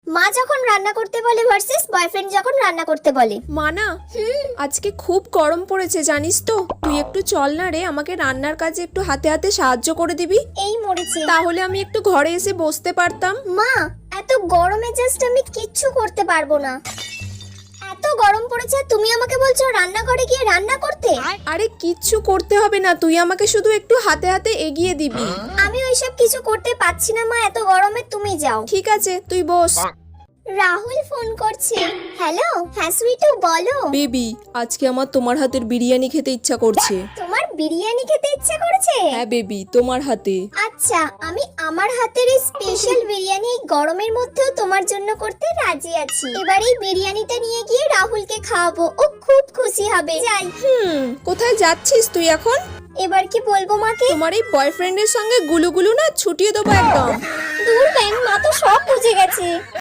মা যখন রান্না করতে বলে ভার্সেস বয়ফ্রেন্ড যখন রান্না করতে বলে। মানা, আজকে খুব গরম পড়েছে জানিস তো। তুই একটু চল না রে, আমাকে রান্নার কাজে একটু হাতে হাতে সাহায্য করে দিবি। এই মরেছে। তাহলে আমি একটু ঘরে এসে বসতে পারতাম। মা, এত গরমে জাস্ট আমি কিচ্ছু করতে পারবো না। এত গরম পড়েছে, তুমি আমাকে বলছো রান্নাঘরে গিয়ে রান্না করতে? আরে কিচ্ছু করতে হবে না, তুই আমাকে শুধু একটু হাতে হাতে এগিয়ে দিবি। আমি ওইসব কিছু করতে পারছি না মা, এত গরমে তুমি যাও। ঠিক আছে, তুই বস। রাহুল ফোন করছে। হ্যালো, হ্যাঁ সুইটু বলো। বেবি, আজকে আমার তোমার হাতের বিরিয়ানি খেতে ইচ্ছা করছে। তোমার বিরিয়ানি খেতে ইচ্ছে করেছে? হ্যাঁ বেবি, তোমার হাতে। আচ্ছা, আমি আমার হাতের এই স্পেশাল বিরিয়ানি এই গরমের মধ্যেও তোমার জন্য করতে রাজি আছি। এবার এই বিরিয়ানিটা নিয়ে গিয়ে রাহুলকে খাওয়াবো, ও খুব খুশি হবে। যাই। কোথায় যাচ্ছিস তুই এখন? এবার কি বলবো মাকে? তোমার এই বয়ফ্রেন্ডের সঙ্গে গুলুগুলু না ছুটিয়ে দেবো একদম। দূর ব্যাং, মা তো সব বুঝে গেছে।